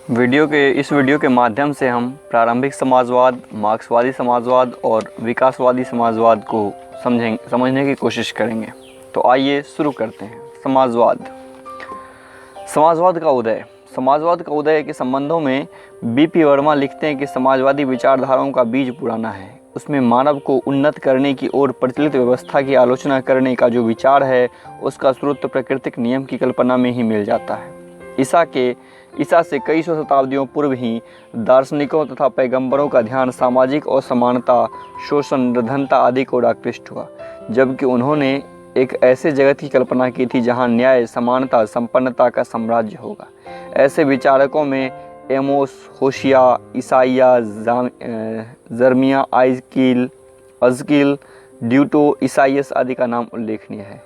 इस वीडियो के माध्यम से हम प्रारंभिक समाजवाद, मार्क्सवादी समाजवाद और विकासवादी समाजवाद को समझने की कोशिश करेंगे। तो आइए शुरू करते हैं। समाजवाद का उदय के संबंधों में बीपी वर्मा लिखते हैं कि समाजवादी विचारधाराओं का बीज पुराना है। उसमें मानव को उन्नत करने की और प्रचलित व्यवस्था की आलोचना करने का जो विचार है, उसका स्रोत प्राकृतिक नियम की कल्पना में ही मिल जाता है। ईसा से कई सौ शताब्दियों पूर्व ही दार्शनिकों तथा पैगंबरों का ध्यान सामाजिक असमानता, शोषण, निर्धनता आदि को आकृष्ट हुआ, जबकि उन्होंने एक ऐसे जगत की कल्पना की थी जहां न्याय, समानता, संपन्नता का साम्राज्य होगा। ऐसे विचारकों में एमोस, होशिया, ईसाइया, जर्मिया, अज़कील, ड्यूटो, ईसाइयस आदि का नाम उल्लेखनीय है।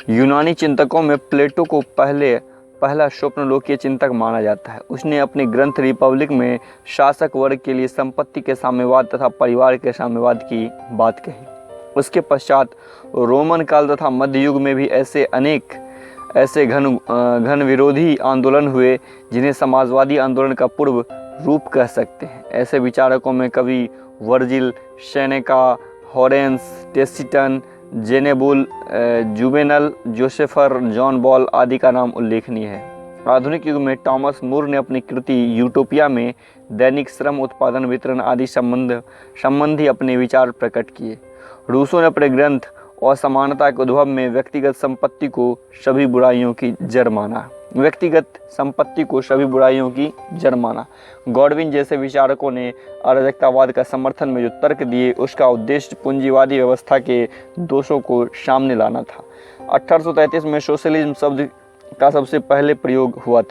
यूनानी चिंतकों में प्लेटो को पहला स्वप्नलोकीय चिंतक माना जाता है। उसने अपने ग्रंथ रिपब्लिक में शासक वर्ग के लिए संपत्ति के साम्यवाद तथा परिवार के साम्यवाद की बात कही। उसके पश्चात रोमन काल तथा मध्य युग में भी ऐसे घन विरोधी आंदोलन हुए जिन्हें समाजवादी आंदोलन का पूर्व रूप कह सकते हैं। ऐसे विचारकों में कवि वर्जिल, सेनेका, हॉरेंस, टेसिटन, जेनेबुल, जुवेनल, जोसेफर, जॉन बॉल आदि का नाम उल्लेखनीय है। आधुनिक युग में टॉमस मोर ने अपनी कृति यूटोपिया में दैनिक श्रम, उत्पादन, वितरण आदि संबंधी अपने विचार प्रकट किए। रूसो ने अपने ग्रंथ असमानता के उद्भव में व्यक्तिगत संपत्ति को सभी बुराइयों की जड़ माना। गॉडविन जैसे विचारकों ने अराजकतावाद का समर्थन में जो तर्क दिए, उसका उद्देश्य पूंजीवादी व्यवस्था के दोषों को सामने लाना था। 1833 में सोशलिज्म शब्द का सबसे पहले प्रयोग हुआ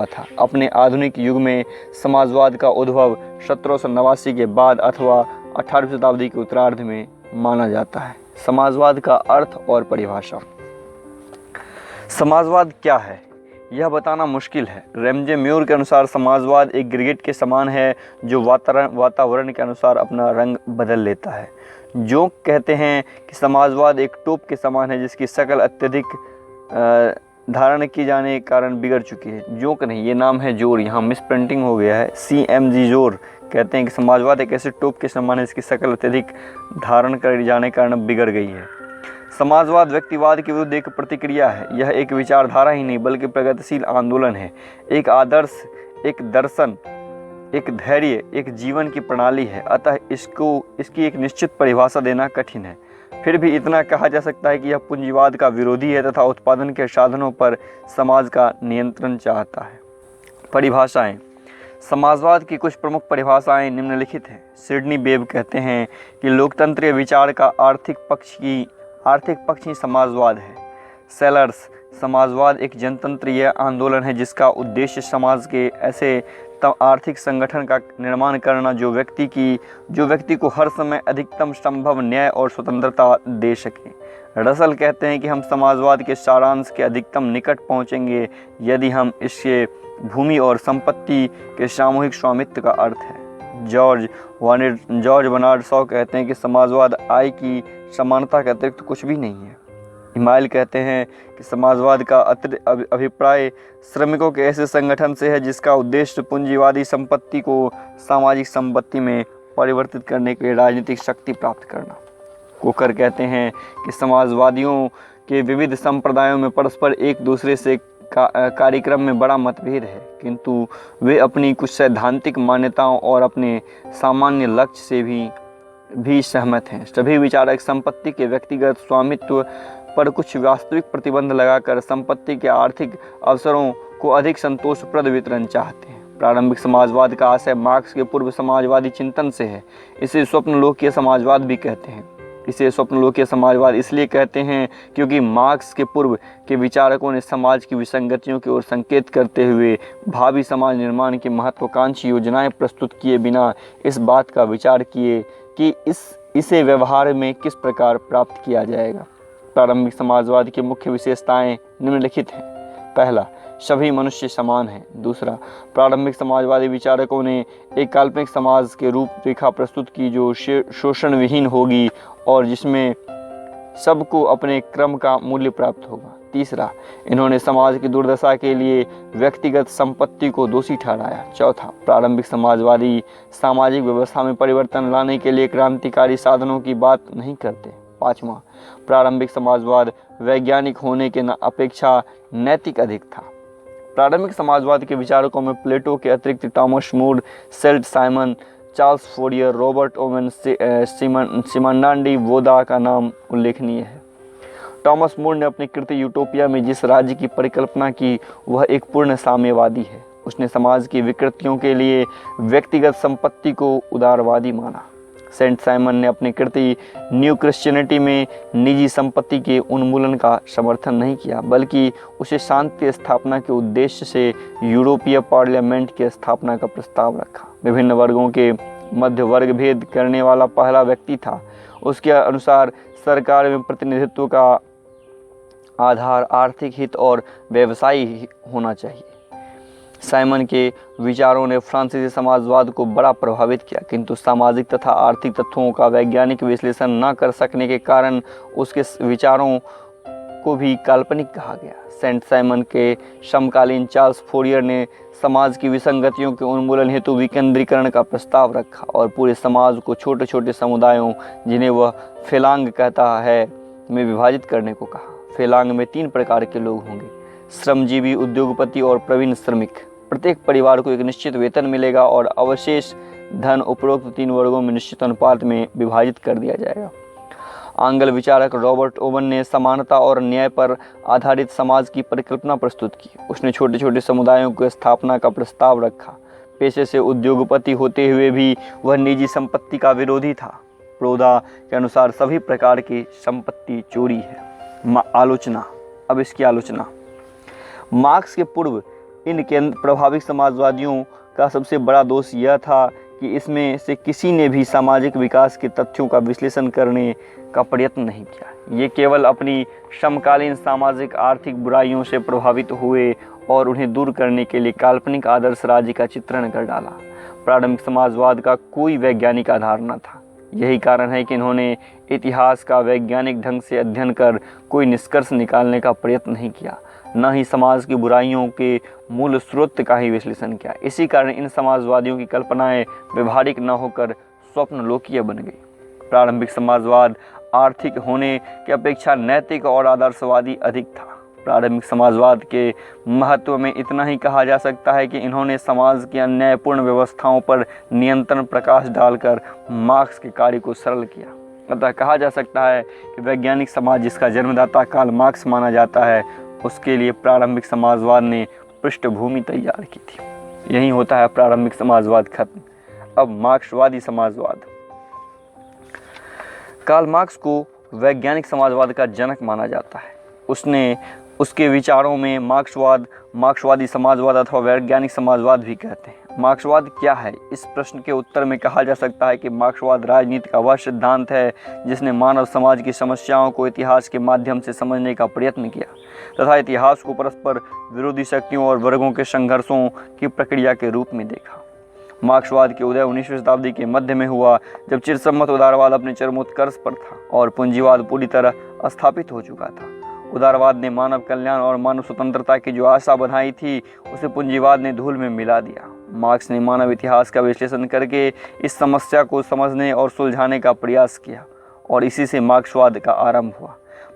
था। अपने आधुनिक युग में समाजवाद का उद्भव 1789 के बाद अथवा 18वीं शताब्दी के उत्तरार्ध में माना जाता है। समाजवाद का अर्थ और परिभाषा। समाजवाद क्या है, यह बताना मुश्किल है। रेमजे म्यूर के अनुसार समाजवाद एक गिरगिट के समान है जो वातावरण के अनुसार अपना रंग बदल लेता है। जोंक कहते हैं कि समाजवाद एक टोप के समान है जिसकी शक्ल अत्यधिक धारण की जाने के कारण बिगड़ चुकी है। जोंक नहीं, ये नाम है जोर, यहाँ मिसप्रिंटिंग हो गया है। CMG जोर कहते हैं कि समाजवाद एक ऐसे टोप के समान है जिसकी शक्ल अत्यधिक धारण कर जाने के कारण बिगड़ गई है। समाजवाद व्यक्तिवाद के विरुद्ध एक प्रतिक्रिया है। यह एक विचारधारा ही नहीं बल्कि प्रगतिशील आंदोलन है, एक आदर्श, एक दर्शन, एक धैर्य, एक जीवन की प्रणाली है। अतः इसकी एक निश्चित परिभाषा देना कठिन है। फिर भी इतना कहा जा सकता है कि यह पूंजीवाद का विरोधी है तथा उत्पादन के साधनों पर समाज का नियंत्रण चाहता है। परिभाषाएं। समाजवाद की कुछ प्रमुख परिभाषाएं निम्नलिखित हैं। सिडनी बेब कहते हैं कि लोकतंत्रीय विचार का आर्थिक पक्ष ही समाजवाद है। सेलर्स, समाजवाद एक जनतंत्रीय आंदोलन है जिसका उद्देश्य समाज के ऐसे आर्थिक संगठन का निर्माण करना जो व्यक्ति को हर समय अधिकतम संभव न्याय और स्वतंत्रता दे सके। रसल कहते हैं कि हम समाजवाद के सारांश के अधिकतम निकट पहुंचेंगे यदि हम इसके भूमि और संपत्ति के सामूहिक स्वामित्व का अर्थ है। जॉर्ज बर्नार्ड शॉ कहते हैं कि समाजवाद आय की समानता के अतिरिक्त कुछ भी नहीं है। इमाइल कहते हैं कि समाजवाद का अभिप्राय श्रमिकों के ऐसे संगठन से है जिसका उद्देश्य पूंजीवादी संपत्ति को सामाजिक संपत्ति में परिवर्तित करने के लिए राजनीतिक शक्ति प्राप्त करना। कोकर कहते हैं कि समाजवादियों के विविध संप्रदायों में परस्पर एक दूसरे से कार्यक्रम में बड़ा मतभेद है, किंतु वे अपनी कुछ सैद्धांतिक मान्यताओं और अपने सामान्य लक्ष्य से भी सहमत हैं। सभी विचारक संपत्ति के व्यक्तिगत स्वामित्व पर कुछ वास्तविक प्रतिबंध लगाकर संपत्ति के आर्थिक अवसरों को अधिक संतोषप्रद वितरण चाहते हैं। प्रारंभिक समाजवाद का आशय मार्क्स के पूर्व समाजवादी चिंतन से है। इसे स्वप्नलोकीय समाजवाद भी कहते हैं। इसे स्वप्नलोकीय समाजवाद इसलिए कहते हैं क्योंकि मार्क्स के पूर्व के विचारकों ने समाज की विसंगतियों की ओर संकेत करते हुए भावी समाज निर्माण की महत्वाकांक्षी योजनाएं प्रस्तुत किए बिना इस बात का विचार किए कि इसे व्यवहार में किस प्रकार प्राप्त किया जाएगा। प्रारंभिक समाजवाद की मुख्य विशेषताएं निम्नलिखित हैं। पहला, सभी मनुष्य समान हैं। दूसरा, प्रारंभिक समाजवादी विचारकों ने एक काल्पनिक समाज के रूपरेखा प्रस्तुत की जो शोषण विहीन होगी और जिसमें सबको अपने क्रम का मूल्य प्राप्त होगा। तीसरा, इन्होंने समाज की दुर्दशा के लिए व्यक्तिगत संपत्ति को दोषी ठहराया। चौथा, प्रारंभिक समाजवादी सामाजिक व्यवस्था में परिवर्तन लाने के लिए क्रांतिकारी साधनों की बात नहीं करते। पांचवा, प्रारंभिक समाजवाद वैज्ञानिक होने के अपेक्षा नैतिक अधिक था। प्रारंभिक समाजवाद के विचारकों में प्लेटो के अतिरिक्त Thomas More, Saint Simon, Charles Fourier, Robert Owen, सिमोंडा वोदा का नाम उल्लेखनीय है। टॉमस मूर ने अपनी कृति यूटोपिया में जिस राज्य की परिकल्पना की वह एक पूर्ण साम्यवादी है। उसने समाज की विकृतियों के लिए व्यक्तिगत संपत्ति को उदारवादी माना। सेंट साइमन ने अपनी कृति न्यू क्रिश्चियनिटी में निजी संपत्ति के उन्मूलन का समर्थन नहीं किया, बल्कि उसे शांति स्थापना के उद्देश्य से यूरोपीय पार्लियामेंट की स्थापना का प्रस्ताव रखा। विभिन्न वर्गों के मध्य वर्ग भेद करने वाला पहला व्यक्ति था। उसके अनुसार सरकार में प्रतिनिधित्व का आधार आर्थिक हित और व्यवसायी होना चाहिए। साइमन के विचारों ने फ्रांसीसी समाजवाद को बड़ा प्रभावित किया, किंतु सामाजिक तथा आर्थिक तत्वों का वैज्ञानिक विश्लेषण न कर सकने के कारण उसके विचारों को भी काल्पनिक कहा गया। सेंट साइमन के समकालीन चार्ल्स फोरियर ने समाज की विसंगतियों के उन्मूलन हेतु विकेंद्रीकरण का प्रस्ताव रखा और पूरे समाज को छोटे छोटे समुदायों, जिन्हें वह फेलांग कहता है, में विभाजित करने को कहा। फेलांग में 3 प्रकार के लोग होंगे: श्रमजीवी, उद्योगपति और प्रवीण श्रमिक। प्रत्येक परिवार को एक निश्चित वेतन मिलेगा और अवशेष धन उपरोक्त 3 वर्गों में निश्चित अनुपात में विभाजित कर दिया जाएगा। आंग्ल विचारक रॉबर्ट ओवन ने समानता और न्याय पर आधारित समाज की परिकल्पना प्रस्तुत की। उसने छोटे छोटे समुदायों की स्थापना का प्रस्ताव रखा। पेशे से उद्योगपति होते हुए भी वह निजी संपत्ति का विरोधी था। प्रोदा के अनुसार सभी प्रकार की संपत्ति चोरी है। आलोचना। अब इसकी आलोचना। मार्क्स के पूर्व इन प्रभावित समाजवादियों का सबसे बड़ा दोष यह था कि इसमें से किसी ने भी सामाजिक विकास के तथ्यों का विश्लेषण करने का प्रयत्न नहीं किया। ये केवल अपनी समकालीन सामाजिक आर्थिक बुराइयों से प्रभावित हुए और उन्हें दूर करने के लिए काल्पनिक आदर्श राज्य का चित्रण कर डाला। प्रारंभिक समाजवाद का कोई वैज्ञानिक आधार न था। यही कारण है कि इन्होंने इतिहास का वैज्ञानिक ढंग से अध्ययन कर कोई निष्कर्ष निकालने का प्रयत्न नहीं किया, न ही समाज की बुराइयों के मूल स्रोत का ही विश्लेषण किया। इसी कारण इन समाजवादियों की कल्पनाएं व्यवहारिक न होकर स्वप्नलोकीय बन गई। प्रारंभिक समाजवाद आर्थिक होने की अपेक्षा नैतिक और आदर्शवादी अधिक था। प्रारंभिक समाजवाद के महत्व में इतना ही कहा जा सकता है कि इन्होंने समाज की अन्यायपूर्ण व्यवस्थाओं पर नियंत्रण प्रकाश डालकर मार्क्स के कार्य को सरल किया। अतः कहा जा सकता है कि वैज्ञानिक समाज जिसका जन्मदाता कार्ल मार्क्स माना जाता है, उसके लिए प्रारंभिक समाजवाद ने पृष्ठभूमि तैयार की थी। यही होता है प्रारंभिक समाजवाद खत्म। अब मार्क्सवादी समाजवाद। कार्ल मार्क्स को वैज्ञानिक समाजवाद का जनक माना जाता है। उसके विचारों में मार्क्सवादी समाजवाद अथवा वैज्ञानिक समाजवाद भी कहते हैं। मार्क्सवाद क्या है? इस प्रश्न के उत्तर में कहा जा सकता है कि मार्क्सवाद राजनीति का वह सिद्धांत है जिसने मानव समाज की समस्याओं को इतिहास के माध्यम से समझने का प्रयत्न किया तथा इतिहास को परस्पर विरोधी शक्तियों और वर्गों के संघर्षों की प्रक्रिया के रूप में देखा। मार्क्सवाद के उदय 19वीं शताब्दी के मध्य में हुआ, जब चिरसम्मत उदारवाद अपने चरमोत्कर्ष पर था और पूंजीवाद पूरी तरह स्थापित हो चुका था। उदारवाद ने मानव कल्याण और मानव स्वतंत्रता की जो आशा बनाई थी, उसे पूंजीवाद ने धूल में मिला दिया। मार्क्स ने मानव इतिहास का विश्लेषण करके इस समस्या को समझने और सुलझाने का प्रयास किया और इसी से मार्क्सवाद का आरंभ हुआ।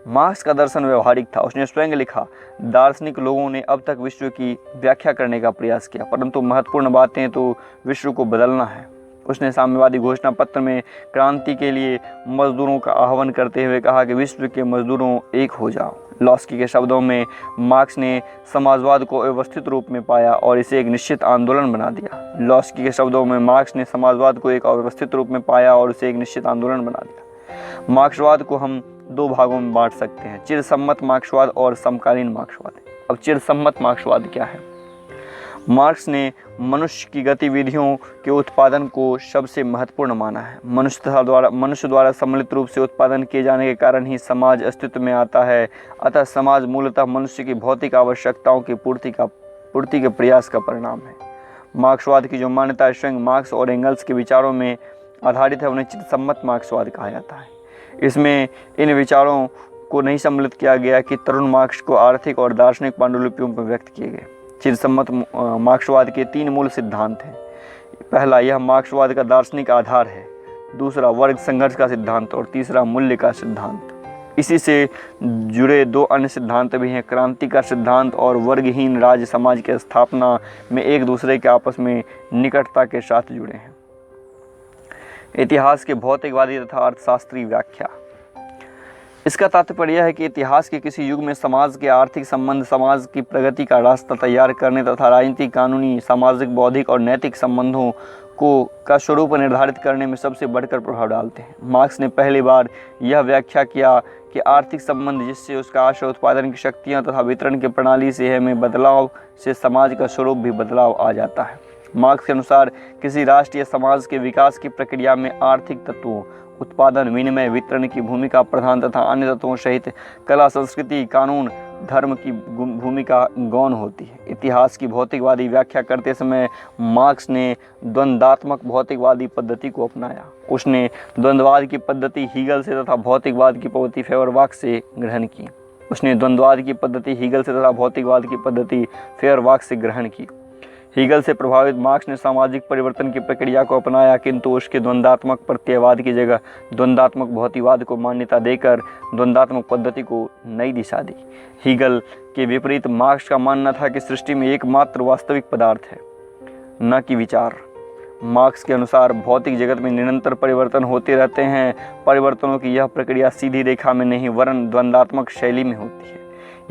मार्क्स का दर्शन व्यवहारिक था। उसने स्वयं लिखा, दार्शनिक लोगों ने अब तक विश्व की व्याख्या करने का प्रयास किया, परंतु महत्वपूर्ण बातें तो विश्व को बदलना है। उसने साम्यवादी घोषणा पत्र में क्रांति के लिए मजदूरों का आह्वान करते हुए कहा कि विश्व के मजदूरों एक हो जाओ। लॉस्की के शब्दों में मार्क्स ने समाजवाद को व्यवस्थित रूप में पाया और इसे एक निश्चित आंदोलन बना दिया। लॉस्की के शब्दों में मार्क्स ने समाजवाद को एक अव्यवस्थित रूप में पाया और इसे एक निश्चित आंदोलन बना दिया। मार्क्सवाद को हम 2 भागों में बांट सकते हैं, चिरसम्मत मार्क्सवाद और समकालीन मार्क्सवाद। अब चिरसम्मत मार्क्सवाद क्या है? मार्क्स ने मनुष्य की गतिविधियों के उत्पादन को सबसे महत्वपूर्ण माना है। मनुष्य द्वारा सम्मिलित रूप से उत्पादन किए जाने के कारण ही समाज अस्तित्व में आता है। अतः समाज मूलतः मनुष्य की भौतिक आवश्यकताओं की पूर्ति के प्रयास का परिणाम है। मार्क्सवाद की जो मान्यता स्वयं मार्क्स और एंगल्स के विचारों में आधारित है, उन्हें चिरसम्मत मार्क्सवाद कहा जाता है। इसमें इन विचारों को नहीं सम्मिलित किया गया कि तरुण मार्क्स को आर्थिक और दार्शनिक पांडुलिपियों में व्यक्त किए गए। चिरसम्मत मार्क्सवाद के 3 मूल सिद्धांत हैं। पहला, यह मार्क्सवाद का दार्शनिक आधार है। दूसरा, वर्ग संघर्ष का सिद्धांत। और तीसरा, मूल्य का सिद्धांत। इसी से जुड़े 2 अन्य सिद्धांत भी हैं, क्रांति का सिद्धांत और वर्गहीन राज्य समाज की स्थापना में एक दूसरे के आपस में निकटता के साथ जुड़े हैं। इतिहास के भौतिकवादी तथा अर्थशास्त्री व्याख्या। इसका तात्पर्य है कि इतिहास के किसी युग में समाज के आर्थिक संबंध समाज की प्रगति का रास्ता तैयार करने तथा राजनीतिक, कानूनी, सामाजिक, बौद्धिक और नैतिक संबंधों का स्वरूप निर्धारित करने में सबसे बढ़कर प्रभाव डालते हैं। मार्क्स ने पहली बार यह व्याख्या किया कि आर्थिक संबंध जिससे उसका आशय उत्पादन की शक्तियाँ तथा वितरण की प्रणाली से में बदलाव से समाज का स्वरूप भी बदलाव आ जाता है। मार्क्स के अनुसार किसी राष्ट्र या समाज के विकास की प्रक्रिया में आर्थिक तत्वों, उत्पादन, विनिमय, वितरण की भूमिका प्रधान तथा अन्य तत्वों सहित कला, संस्कृति, कानून, धर्म की भूमिका गौण होती है। इतिहास की भौतिकवादी व्याख्या करते समय मार्क्स ने द्वंद्वात्मक भौतिकवादी पद्धति को अपनाया। उसने द्वंद्ववाद की पद्धति हीगल से तथा भौतिकवाद की पद्धति फेयरबाख से ग्रहण की। हीगल से प्रभावित मार्क्स ने सामाजिक परिवर्तन की प्रक्रिया को अपनाया, किंतु उसके द्वंद्वात्मक प्रत्ययवाद की जगह द्वंद्वात्मक भौतिकवाद को मान्यता देकर द्वंद्वात्मक पद्धति को नई दिशा दी। हीगल के विपरीत मार्क्स का मानना था कि सृष्टि में एकमात्र वास्तविक पदार्थ है, न कि विचार। मार्क्स के अनुसार भौतिक जगत में निरंतर परिवर्तन होते रहते हैं। परिवर्तनों की यह प्रक्रिया सीधी रेखा में नहीं वरन द्वंद्वात्मक शैली में होती है।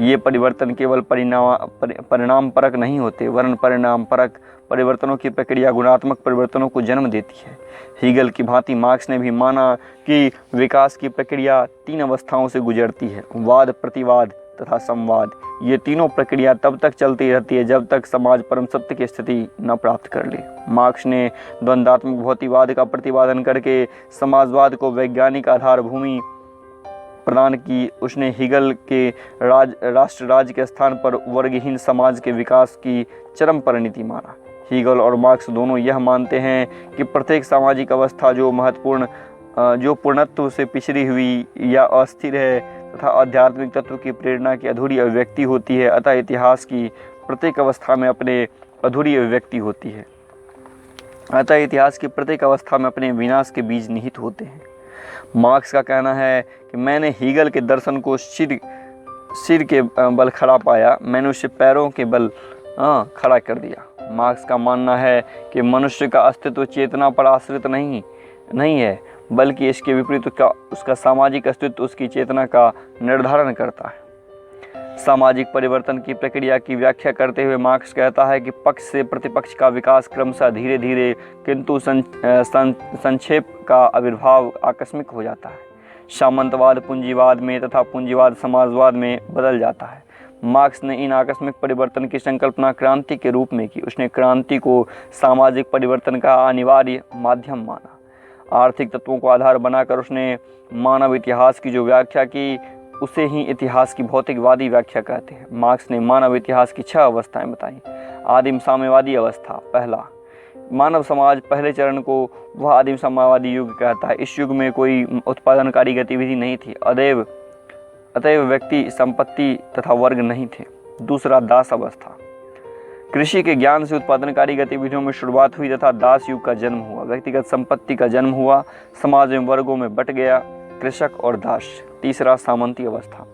ये परिवर्तन केवल परिणाम परक नहीं होते वरन परिणाम परक परिवर्तनों की प्रक्रिया गुणात्मक परिवर्तनों को जन्म देती है। हीगल की भांति मार्क्स ने भी माना कि विकास की प्रक्रिया 3 अवस्थाओं से गुजरती है, वाद, प्रतिवाद तथा संवाद। ये तीनों प्रक्रिया तब तक चलती रहती है जब तक समाज परम सत्य की स्थिति न प्राप्त कर ले। मार्क्स ने द्वंद्वात्मक भौतिकवाद का प्रतिपादन करके समाजवाद को वैज्ञानिक आधार भूमि प्रदान की। उसने हीगल के राष्ट्र राज्य के स्थान पर वर्गहीन समाज के विकास की चरम परिणति माना। हीगल और मार्क्स दोनों यह मानते हैं कि प्रत्येक सामाजिक अवस्था जो पूर्णत्व से पिछड़ी हुई या अस्थिर है तथा आध्यात्मिक तत्व की प्रेरणा की अधूरी अभिव्यक्ति होती है। अतः इतिहास की प्रत्येक अवस्था में अपने अधूरी अभिव्यक्ति होती है। अतः इतिहास की प्रत्येक अवस्था में अपने विनाश के बीज निहित होते हैं। मार्क्स का कहना है कि मैंने हीगल के दर्शन को सिर के बल खड़ा पाया, मैंने उसे पैरों के बल खड़ा कर दिया। मार्क्स का मानना है कि मनुष्य का अस्तित्व चेतना पर आश्रित नहीं है, बल्कि इसके विपरीत उसका सामाजिक अस्तित्व उसकी चेतना का निर्धारण करता है। सामाजिक परिवर्तन की प्रक्रिया की व्याख्या करते हुए मार्क्स कहता है कि पक्ष से प्रतिपक्ष का विकास क्रमशः धीरे धीरे किंतु संक्षेप का आविर्भाव आकस्मिक हो जाता है। सामंतवाद पूंजीवाद में तथा पूंजीवाद समाजवाद में बदल जाता है। मार्क्स ने इन आकस्मिक परिवर्तन की संकल्पना क्रांति के रूप में की। उसने क्रांति को सामाजिक परिवर्तन का अनिवार्य माध्यम माना। आर्थिक तत्वों को आधार बनाकर उसने मानव इतिहास की जो व्याख्या की उसे ही इतिहास की भौतिकवादी व्याख्या कहते हैं। मार्क्स ने मानव इतिहास की 6 अवस्थाएं बताई। आदिम साम्यवादी अवस्था। पहला, मानव समाज पहले चरण को वह आदिम साम्यवादी युग कहता है। इस युग में कोई उत्पादनकारी गतिविधि नहीं थी, अतएव व्यक्ति, संपत्ति तथा वर्ग नहीं थे। दूसरा, दास अवस्था। कृषि के ज्ञान से उत्पादनकारी गतिविधियों में शुरुआत हुई तथा दास युग का जन्म हुआ। व्यक्तिगत संपत्ति का जन्म हुआ, समाज में वर्गों में बट गया, कृषक और दास। तीसरा, सामंती अवस्था।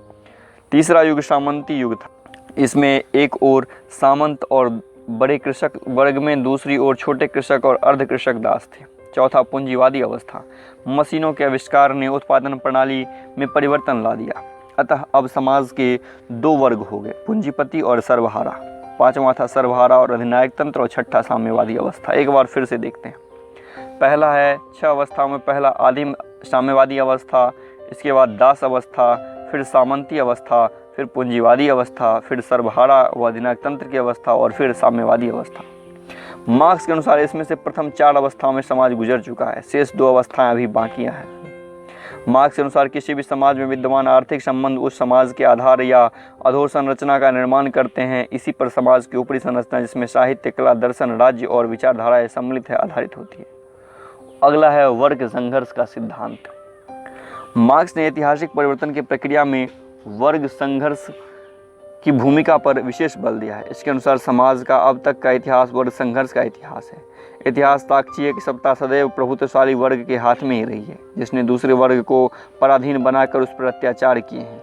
तीसरा युग सामंती युग था। इसमें एक ओर सामंत और बड़े कृषक वर्ग में, दूसरी ओर छोटे कृषक और अर्ध कृषक दास थे। चौथा, पूंजीवादी अवस्था। मशीनों के आविष्कार ने उत्पादन प्रणाली में परिवर्तन ला दिया, अतः अब समाज के 2 वर्ग हो गए, पूंजीपति और सर्वहारा। पांचवा था सर्वहारा और अधिनायक तंत्र। और छठा, साम्यवादी अवस्था। एक बार फिर से देखते हैं। पहला है 6 अवस्थाओं में पहला आदिम साम्यवादी अवस्था, इसके बाद दास अवस्था, फिर सामंती अवस्था, फिर पूंजीवादी अवस्था, फिर सर्वहारा व अधिनायक तंत्र की अवस्था और फिर साम्यवादी अवस्था। मार्क्स के अनुसार इसमें से प्रथम 4 अवस्थाओं में समाज गुजर चुका है, शेष 2 अवस्थाएं अभी बाकियां हैं। मार्क्स के अनुसार किसी भी समाज में विद्यमान आर्थिक संबंध उस समाज के आधार या अधोर संरचना का निर्माण करते हैं। इसी पर समाज की ऊपरी संरचना, जिसमें साहित्य, कला, दर्शन, राज्य और विचारधाराएं सम्मिलित है, आधारित होती है। अगला है वर्ग संघर्ष का सिद्धांत। मार्क्स ने ऐतिहासिक परिवर्तन की प्रक्रिया में वर्ग संघर्ष की भूमिका पर विशेष बल दिया है। इसके अनुसार समाज का अब तक का इतिहास वर्ग संघर्ष का इतिहास है। इतिहास साक्षी है कि सत्ता सदैव प्रभुत्वशाली वर्ग के हाथ में ही रही है, जिसने दूसरे वर्ग को पराधीन बनाकर उस पर अत्याचार किए हैं।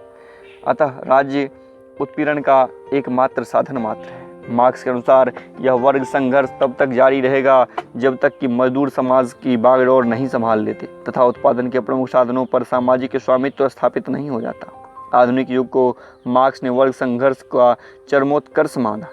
अतः राज्य उत्पीड़न का एकमात्र साधन मात्र है। मार्क्स के अनुसार यह वर्ग संघर्ष तब तक जारी रहेगा जब तक कि मजदूर समाज की बागडोर नहीं संभाल लेते तथा उत्पादन के प्रमुख साधनों पर सामाजिक स्वामित्व स्थापित नहीं हो जाता। आधुनिक युग को मार्क्स ने वर्ग संघर्ष का चरमोत्कर्ष माना।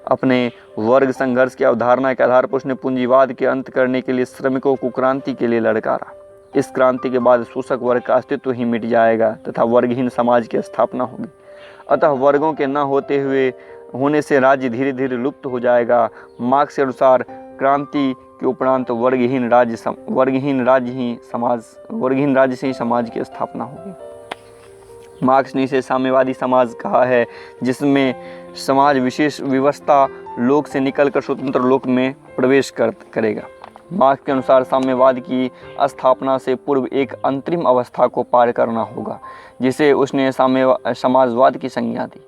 अपने वर्ग संघर्ष की अवधारणा के आधार पर उसने पूंजीवाद के अंत करने के लिए श्रमिकों को क्रांति के लिए ललकारा। इस क्रांति के बाद शोषक वर्ग का अस्तित्व ही मिट जाएगा तथा वर्गहीन समाज की स्थापना होगी। अतः वर्गों के न होने से राज्य धीरे धीरे लुप्त हो जाएगा। मार्क्स के अनुसार क्रांति के उपरांत वर्गहीन राज्य से ही समाज की स्थापना होगी। मार्क्स ने इसे साम्यवादी समाज कहा है, जिसमें समाज विशेष व्यवस्था लोक से निकलकर स्वतंत्र लोक में प्रवेश करेगा। मार्क्स के अनुसार साम्यवाद की स्थापना से पूर्व एक अंतरिम अवस्था को पार करना होगा, जिसे उसने समाजवाद की संज्ञा दी।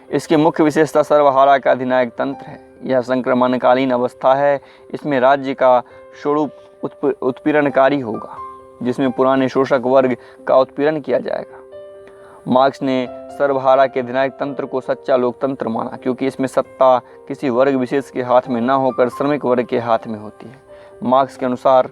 इसकी मुख्य विशेषता सर्वहारा का अधिनायक तंत्र है। यह संक्रमणकालीन अवस्था है। इसमें राज्य का स्वरूप उत्पीड़नकारी होगा, जिसमें पुराने शोषक वर्ग का उत्पीड़न किया जाएगा। मार्क्स ने सर्वहारा के अधिनायक तंत्र को सच्चा लोकतंत्र माना, क्योंकि इसमें सत्ता किसी वर्ग विशेष के हाथ में न होकर श्रमिक वर्ग के हाथ में होती है। मार्क्स के अनुसार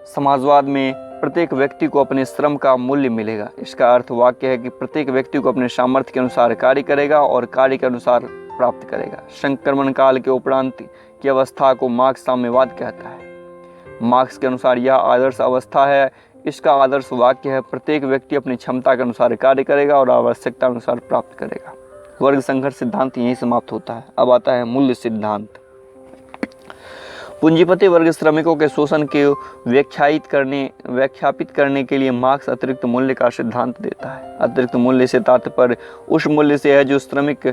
समाजवाद में प्रत्येक व्यक्ति को अपने श्रम का मूल्य मिलेगा। इसका अर्थ वाक्य है कि प्रत्येक व्यक्ति को अपने सामर्थ्य के अनुसार कार्य करेगा और कार्य के अनुसार प्राप्त करेगा। संक्रमण काल के उपरांत की अवस्था को मार्क्स साम्यवाद कहता है। मार्क्स के अनुसार यह आदर्श अवस्था है। इसका आदर्श वाक्य है, प्रत्येक व्यक्ति अपनी क्षमता के अनुसार कार्य करेगा और आवश्यकता अनुसार प्राप्त करेगा। वर्ग संघर्ष सिद्धांत यहीं समाप्त होता है। अब आता है मूल्य सिद्धांत। पूंजीपति वर्ग श्रमिकों के शोषण के व्याख्यापित करने के लिए मार्क्स अतिरिक्त मूल्य का सिद्धांत देता है। अतिरिक्त मूल्य से तात्पर्य उस मूल्य से है जो श्रमिक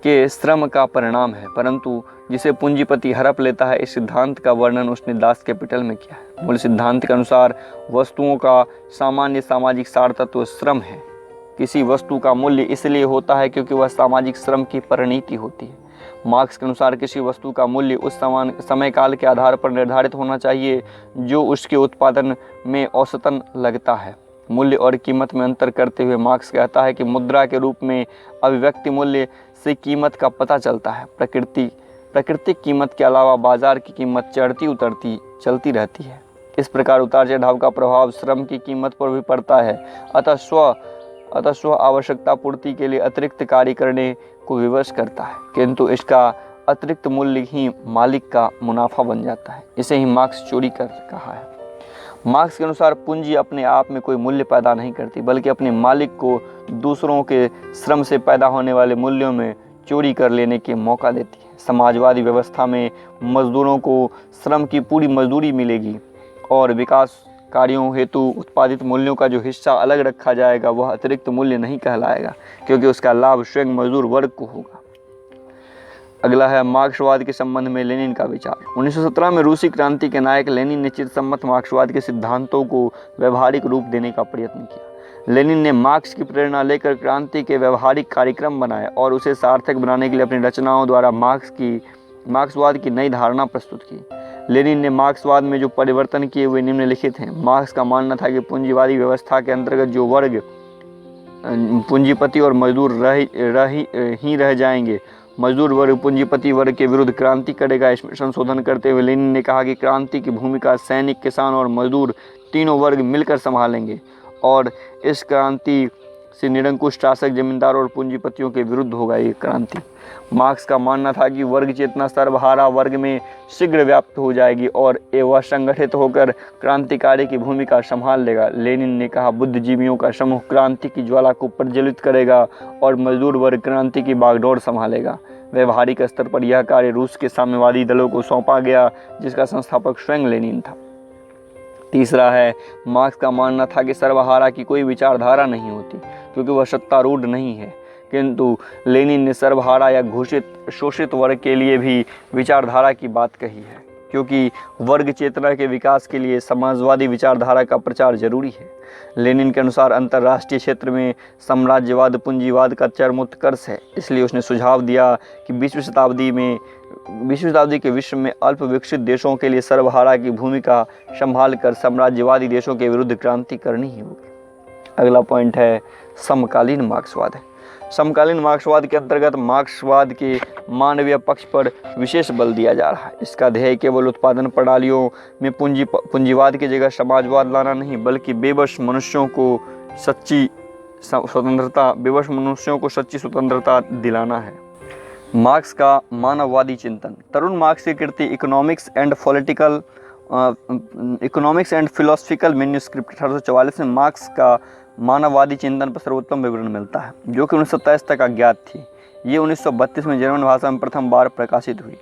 के श्रम का परिणाम है, परंतु जिसे पूंजीपति हड़प लेता है। इस सिद्धांत का वर्णन उसने दास कैपिटल में किया है। मूल्य सिद्धांत के अनुसार वस्तुओं का सामान्य सामाजिक सार तत्व श्रम है। किसी वस्तु का मूल्य इसलिए होता है क्योंकि वह सामाजिक श्रम की परिणति होती है। मार्क्स के अनुसार किसी वस्तु का मूल्य उस समय काल के आधार पर निर्धारित होना चाहिए जो उसके उत्पादन में औसतन लगता है। मूल्य और कीमत में अंतर करते हुए मार्क्स कहता है कि मुद्रा के रूप में अभिव्यक्ति मूल्य से कीमत का पता चलता है। प्राकृतिक कीमत के अलावा बाजार की कीमत चढ़ती उतरती चलती रहती है। इस प्रकार उतार चढ़ाव का प्रभाव श्रम की कीमत पर भी पड़ता है। अतः स्व आवश्यकता पूर्ति के लिए अतिरिक्त कार्य करने को विवश करता है, किंतु इसका अतिरिक्त मूल्य ही मालिक का मुनाफा बन जाता है। इसे ही मार्क्स चोरी कर कहा है। मार्क्स के अनुसार पूंजी अपने आप में कोई मूल्य पैदा नहीं करती, बल्कि अपने मालिक को दूसरों के श्रम से पैदा होने वाले मूल्यों में चोरी कर लेने के मौका देती है। समाजवादी व्यवस्था में मजदूरों को श्रम की पूरी मजदूरी मिलेगी और विकास कार्यों हेतु उत्पादित मूल्यों का जो हिस्सा अलग रखा जाएगा वह अतिरिक्त मूल्य नहीं कहलाएगा, क्योंकि उसका लाभ स्वयं मजदूर वर्ग को होगा। अगला है मार्क्सवाद के संबंध में लेनिन का विचार। 1917 में रूसी क्रांति के नायक लेनिन ने चित्तसम्मत मार्क्सवाद के सिद्धांतों को व्यवहारिक रूप देने का प्रयत्न किया। लेनिन ने मार्क्स की प्रेरणा लेकर क्रांति के व्यवहारिक कार्यक्रम बनाए और उसे सार्थक बनाने के लिए अपनी रचनाओं द्वारा मार्क्सवाद की नई धारणा प्रस्तुत की। लेनिन ने मार्क्सवाद में जो परिवर्तन किए हुए निम्नलिखित हैं। मार्क्स का मानना था कि पूंजीवादी व्यवस्था के अंतर्गत जो वर्ग पूंजीपति और मजदूर रह जाएंगे। मजदूर वर्ग पूंजीपति वर्ग के विरुद्ध क्रांति करेगा। इसमें संशोधन करते हुए लेनिन ने कहा कि क्रांति की भूमिका सैनिक, किसान और मजदूर तीनों वर्ग मिलकर संभालेंगे और इस क्रांति से निरंकुश शासक, जमींदार और पूंजीपतियों के विरुद्ध होगा ये क्रांति। मार्क्स का मानना था कि वर्ग चेतना सर्वहारा वर्ग में शीघ्र व्याप्त हो जाएगी और वह संगठित होकर क्रांतिकारी की भूमिका संभाल लेगा। लेनिन ने कहा, बुद्धिजीवियों का समूह क्रांति की ज्वाला को प्रज्वलित करेगा और मजदूर वर्ग क्रांति की बागडोर संभालेगा। व्यवहारिक स्तर पर यह कार्य रूस के साम्यवादी दलों को सौंपा गया, जिसका संस्थापक स्वयं लेनिन था। तीसरा है, मार्क्स का मानना था कि सर्वहारा की कोई विचारधारा नहीं होती, क्योंकि वह सत्तारूढ़ नहीं है, किंतु लेनिन ने सर्वहारा या घोषित शोषित वर्ग के लिए भी विचारधारा की बात कही है, क्योंकि वर्ग चेतना के विकास के लिए समाजवादी विचारधारा का प्रचार जरूरी है। लेनिन के अनुसार अंतर्राष्ट्रीय क्षेत्र में साम्राज्यवाद पूंजीवाद का चरमोत्कर्ष है। इसलिए उसने सुझाव दिया कि 20वीं शताब्दी के विश्व में अल्प विकसित देशों के लिए सर्वहारा की भूमिका संभाल कर साम्राज्यवादी देशों के विरुद्ध क्रांति करनी ही होगी। अगला पॉइंट है समकालीन मार्क्सवाद। समकालीन मार्क्सवाद के अंतर्गत मार्क्सवाद के मानवीय पक्ष पर विशेष बल दिया जा रहा है। इसका ध्येय केवल उत्पादन प्रणालियों में पूंजीवाद की जगह समाजवाद लाना नहीं, बल्कि बेबस मनुष्यों को सच्ची स्वतंत्रता दिलाना है। मार्क्स का मानववादी चिंतन। तरुण मार्क्स की कृति इकोनॉमिक्स एंड फिलोसफिकल मैन्यूस्क्रिप्ट 1844 में मार्क्स का मानववादी चिंतन पर सर्वोत्तम विवरण मिलता है, जो कि 1927 तक अज्ञात थी। ये 1932 में जर्मन भाषा में प्रथम बार प्रकाशित हुई।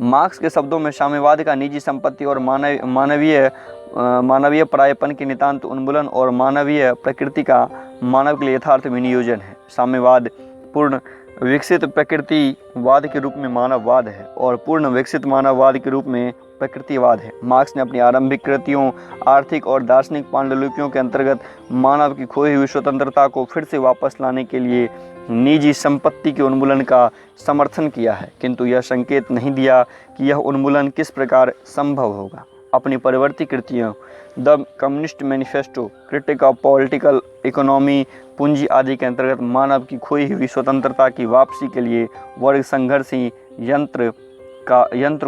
मार्क्स के शब्दों में साम्यवाद का निजी संपत्ति और मानवीय परायपन के नितांत उन्मूलन और मानवीय प्रकृति का मानव के लिए यथार्थ विनियोजन है। साम्यवाद पूर्ण विकसित प्रकृतिवाद के रूप में मानववाद है और पूर्ण विकसित मानववाद के रूप में प्रकृतिवाद है। मार्क्स ने अपनी आरंभिक कृतियों, आर्थिक और दार्शनिक पांडुलिपियों के अंतर्गत मानव की खोई हुई स्वतंत्रता को फिर से वापस लाने के लिए निजी संपत्ति के उन्मूलन का समर्थन किया है, किंतु यह संकेत नहीं दिया कि यह उन्मूलन किस प्रकार संभव होगा। अपनी परिवर्ती कृतियों the communist manifesto, critic of political economy, पूंजी आदि के अंतर्गत मानव की खोई हुई स्वतंत्रता की वापसी के लिए वर्ग संघर्ष ही यंत्र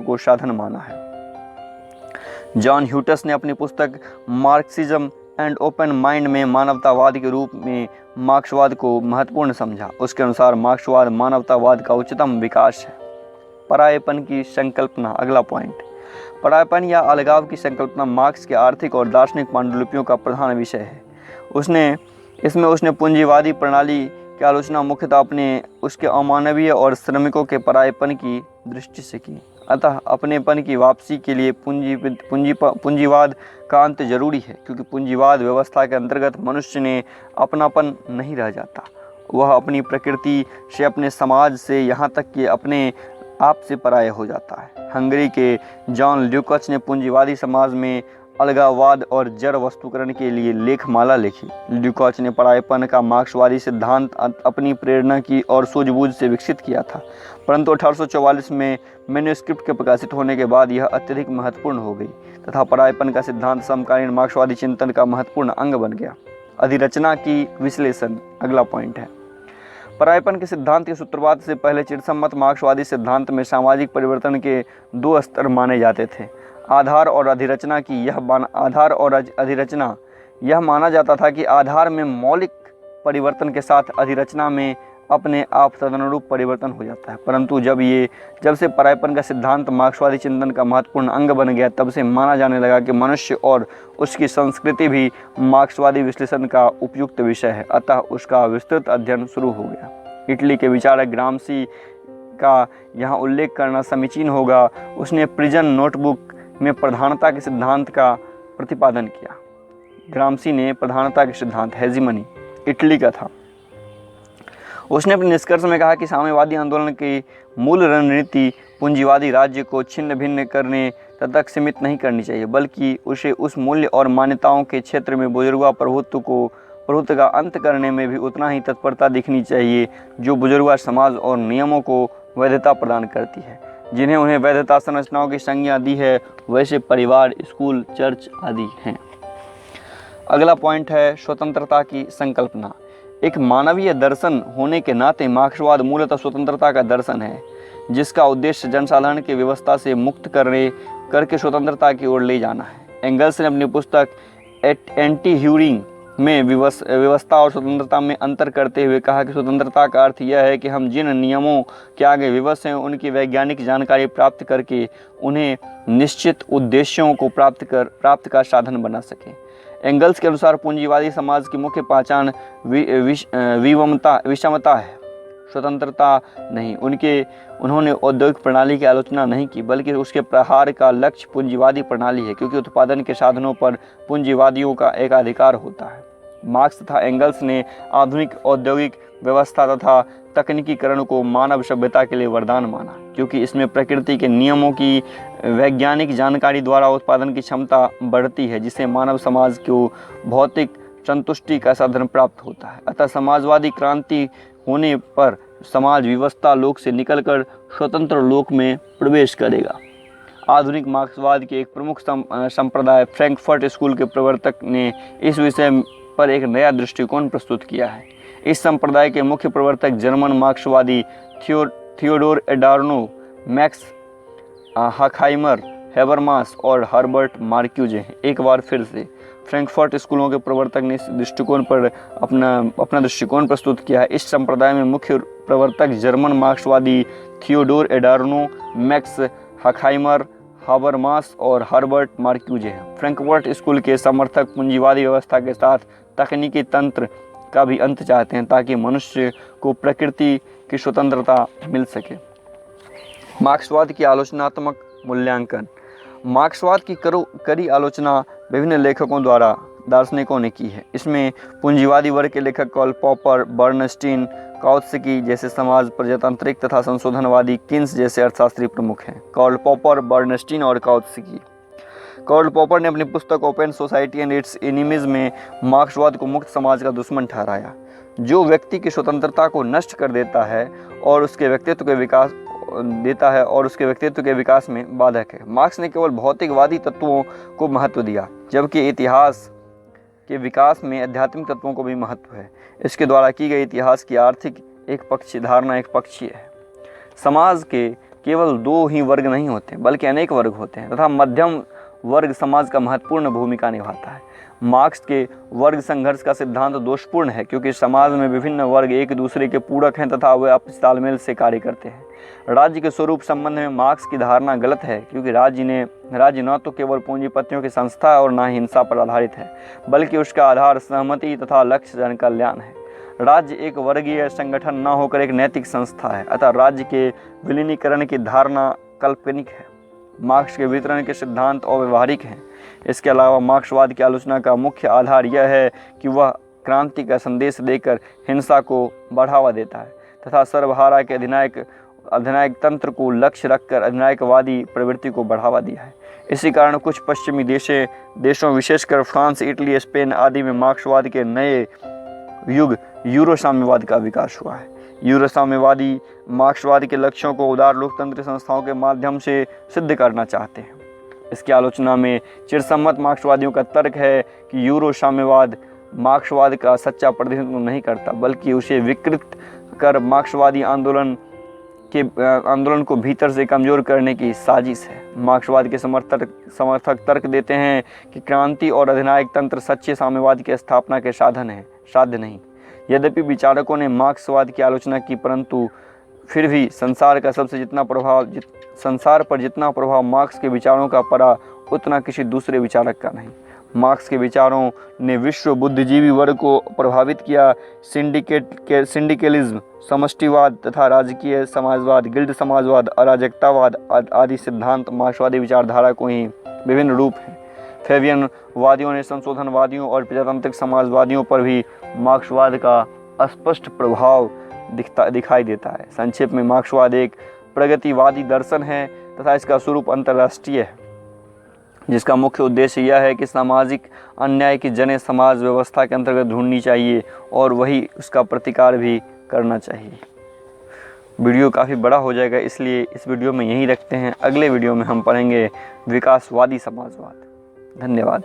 को साधन माना है। जॉन ह्यूटस ने अपनी पुस्तक मार्क्सिज्म एंड ओपन माइंड में मानवतावाद के रूप में मार्क्सवाद को महत्वपूर्ण समझा। उसके अनुसार मार्क्सवाद मानवतावाद का उच्चतम विकास है। परायपन की संकल्पना। अगला पॉइंट, परायपन या अलगाव की संकल्पना मार्क्स के आर्थिक और दार्शनिक पांडुलिपियों का प्रधान विषय है। इसमें उसने पूंजीवादी प्रणाली की आलोचना मुख्यतः उसके अमानवीय और श्रमिकों के परायपन की दृष्टि से की। अतः अपनेपन की वापसी के लिए पूंजीवाद का अंत जरूरी है, क्योंकि पूंजीवाद व्यवस्था के अंतर्गत मनुष्य ने अपनापन नहीं रह जाता। वह अपनी प्रकृति से, अपने समाज से, यहाँ तक कि अपने आप से पराया हो जाता है। हंगरी के जॉन ल्यूकाच ने पूंजीवादी समाज में अलगाववाद और जड़ वस्तुकरण के लिए लेखमाला लिखी। ल्यूकाच ने परायपन का मार्क्सवादी सिद्धांत अपनी प्रेरणा की और सूझबूझ से विकसित किया था, परंतु 1844 में मैन्यूस्क्रिप्ट के प्रकाशित होने के बाद यह अत्यधिक महत्वपूर्ण हो गई तथा परायपन का सिद्धांत समकालीन मार्क्सवादी चिंतन का महत्वपूर्ण अंग बन गया। अधिरचना की विश्लेषण। अगला पॉइंट है, परायपन के सिद्धांत के सूत्रपात से पहले चिरसम्मत मार्क्सवादी सिद्धांत में सामाजिक परिवर्तन के दो स्तर माने जाते थे, आधार और अधिरचना। यह माना जाता था कि आधार में मौलिक परिवर्तन के साथ अधिरचना में अपने आप तदनुरूप परिवर्तन हो जाता है। परंतु जब से परायपन का सिद्धांत मार्क्सवादी चिंतन का महत्वपूर्ण अंग बन गया, तब से माना जाने लगा कि मनुष्य और उसकी संस्कृति भी मार्क्सवादी विश्लेषण का उपयुक्त विषय है। अतः उसका विस्तृत अध्ययन शुरू हो गया। इटली के विचारक ग्राम्सी का यहाँ उल्लेख करना समीचीन होगा। उसने प्रिजन नोटबुक में प्रधानता के सिद्धांत का प्रतिपादन किया। ग्राम्सी ने प्रधानता के सिद्धांत, हेजिमनी, इटली का था। उसने अपने निष्कर्ष में कहा कि साम्यवादी आंदोलन की मूल रणनीति पूंजीवादी राज्य को छिन्न भिन्न करने तक सीमित नहीं करनी चाहिए, बल्कि उसे उस मूल्य और मान्यताओं के क्षेत्र में बुजुर्गा प्रभुत्व का अंत करने में भी उतना ही तत्परता दिखनी चाहिए जो बुजुर्गा समाज और नियमों को वैधता प्रदान करती है, जिन्हें उन्हें वैधता संरचनाओं की संज्ञा दी है, वैसे परिवार, स्कूल, चर्च आदि हैं। अगला पॉइंट है स्वतंत्रता की संकल्पना। एक मानवीय दर्शन होने के नाते मार्क्सवाद मूलतः स्वतंत्रता का दर्शन है, जिसका उद्देश्य जनसाधारण की व्यवस्था से मुक्त करके स्वतंत्रता की ओर ले जाना है। एंगल्स ने अपनी पुस्तक एंटी ह्यूरिंग में व्यवस्था और स्वतंत्रता में अंतर करते हुए कहा कि स्वतंत्रता का अर्थ यह है कि हम जिन नियमों के आगे विवश हैं उनकी वैज्ञानिक जानकारी प्राप्त करके उन्हें निश्चित उद्देश्यों को प्राप्त का साधन बना सकें। एंगल्स के अनुसार पूंजीवादी समाज की मुख्य पहचान विषमता है, स्वतंत्रता नहीं। उन्होंने औद्योगिक प्रणाली की आलोचना नहीं की, बल्कि उसके प्रहार का लक्ष्य पूंजीवादी प्रणाली है, क्योंकि उत्पादन के साधनों पर पूंजीवादियों का एकाधिकार होता है। मार्क्स तथा एंगल्स ने आधुनिक औद्योगिक व्यवस्था तथा तकनीकीकरण को मानव सभ्यता के लिए वरदान माना, क्योंकि इसमें प्रकृति के नियमों की वैज्ञानिक जानकारी द्वारा उत्पादन की क्षमता बढ़ती है, जिससे मानव समाज को भौतिक संतुष्टि का साधन प्राप्त होता है। अतः समाजवादी क्रांति होने पर समाज व्यवस्था लोक से निकलकर स्वतंत्र लोक में प्रवेश करेगा। आधुनिक मार्क्सवाद के एक प्रमुख संप्रदाय फ्रैंकफर्ट स्कूल के प्रवर्तक ने इस विषय पर एक नया दृष्टिकोण प्रस्तुत किया है। इस संप्रदाय के मुख्य प्रवर्तक जर्मन मार्क्सवादी थियोडोर एडॉर्नो, मैक्स हॉकहाइमर, हेबरमास और हर्बर्ट मार्क्यूज हैं। एक बार फिर से फ्रैंकफर्ट स्कूलों के प्रवर्तक ने इस दृष्टिकोण पर अपना दृष्टिकोण प्रस्तुत किया है। इस संप्रदाय में मुख्य प्रवर्तक जर्मन मार्क्सवादी थियोडोर एडॉर्नो, मैक्स हॉकहाइमर, हाबरमास और हर्बर्ट मार्क्यूज हैं। फ्रैंकफर्ट स्कूल के समर्थक पूंजीवादी व्यवस्था के साथ तकनीकी तंत्र का भी अंत चाहते हैं, ताकि मनुष्य को प्रकृति की स्वतंत्रता मिल सके। मार्क्सवाद की आलोचनात्मक मूल्यांकन। मार्क्सवाद की कड़ी आलोचना विभिन्न लेखकों द्वारा दार्शनिकों ने की है। इसमें पूंजीवादी वर्ग के लेखक कार्ल पॉपर, बर्नस्टीन, काउत्स्की जैसे समाज प्रजातांत्रिक तथा संशोधनवादी किन्स जैसे अर्थशास्त्री प्रमुख हैं। कार्ल पॉपर, बर्नस्टीन और काउत्स्की। कार्ल पॉपर ने अपनी पुस्तक open society and it's enemies में मार्क्सवाद को मुक्त समाज का दुश्मन ठहराया, जो व्यक्ति की स्वतंत्रता को नष्ट कर देता है और उसके व्यक्तित्व के विकास में बाधक है। मार्क्स ने केवल भौतिकवादी तत्वों को महत्व दिया, जबकि इतिहास के विकास में आध्यात्मिक तत्वों को भी महत्व है। इसके द्वारा की गई इतिहास की आर्थिक एक पक्षीय है। समाज के केवल दो ही वर्ग नहीं होते, बल्कि अनेक वर्ग होते हैं तथा मध्यम वर्ग समाज का महत्वपूर्ण भूमिका निभाता है। मार्क्स के वर्ग संघर्ष का सिद्धांत दोषपूर्ण है, क्योंकि समाज में विभिन्न वर्ग एक दूसरे के पूरक हैं तथा वे आपसी तालमेल से कार्य करते हैं। राज्य के स्वरूप संबंध में मार्क्स की धारणा गलत है, क्योंकि राज्य न तो केवल पूंजीपतियों की संस्था और न ही हिंसा पर आधारित है, बल्कि उसका आधार सहमति तथा लक्ष्य जन कल्याण है। राज्य एक वर्गीय संगठन न होकर एक नैतिक संस्था है, अतः राज्य के विलीनीकरण की धारणा काल्पनिक है। मार्क्स के वितरण के सिद्धांत अव्यवहारिक हैं। इसके अलावा मार्क्सवाद की आलोचना का मुख्य आधार यह है कि वह क्रांति का संदेश देकर हिंसा को बढ़ावा देता है तथा सर्वहारा के अधिनायक तंत्र को लक्ष्य रखकर अधिनायकवादी प्रवृत्ति को बढ़ावा दिया है। इसी कारण कुछ पश्चिमी देशों विशेषकर फ्रांस, इटली, स्पेन आदि में मार्क्सवाद के नए युग यूरो साम्यवाद का विकास हुआ है। यूरो साम्यवादी मार्क्सवाद के लक्ष्यों को उदार लोकतंत्र संस्थाओं के माध्यम से सिद्ध करना चाहते हैं। इसकी आलोचना में चिरसम्मत मार्क्सवादियों का तर्क है कि यूरो साम्यवाद मार्क्सवाद का सच्चा प्रतिनिधित्व नहीं करता, बल्कि उसे विकृत कर मार्क्सवादी आंदोलन को भीतर से कमजोर करने की साजिश है। मार्क्सवाद के समर्थक तर्क देते हैं कि क्रांति और अधिनायक तंत्र सच्चे साम्यवाद की स्थापना के साध्य नहीं। यद्यपि विचारकों ने मार्क्सवाद की आलोचना की, परंतु फिर भी संसार पर जितना प्रभाव मार्क्स के विचारों का पड़ा, उतना किसी दूसरे विचारक का नहीं। मार्क्स के विचारों ने विश्व बुद्धिजीवी वर्ग को प्रभावित किया। सिंडिकेलिज्म, समष्टिवाद तथा राजकीय समाजवाद, गिल्ड समाजवाद, अराजकतावाद आदि सिद्धांत मार्क्सवादी विचारधारा को ही विभिन्न रूप हैं। फेबियन वादियों ने संशोधनवादियों और प्रजातांत्रिक समाजवादियों पर भी मार्क्सवाद का स्पष्ट प्रभाव दिखाई देता है। संक्षेप में मार्क्सवाद एक प्रगतिवादी दर्शन है तथा इसका स्वरूप अंतर्राष्ट्रीय है, जिसका मुख्य उद्देश्य यह है कि सामाजिक अन्याय की जड़ें समाज व्यवस्था के अंतर्गत ढूंढनी चाहिए और वही उसका प्रतिकार भी करना चाहिए। वीडियो काफ़ी बड़ा हो जाएगा, इसलिए इस वीडियो में यहीं रखते हैं। अगले वीडियो में हम पढ़ेंगे विकासवादी समाजवाद। धन्यवाद।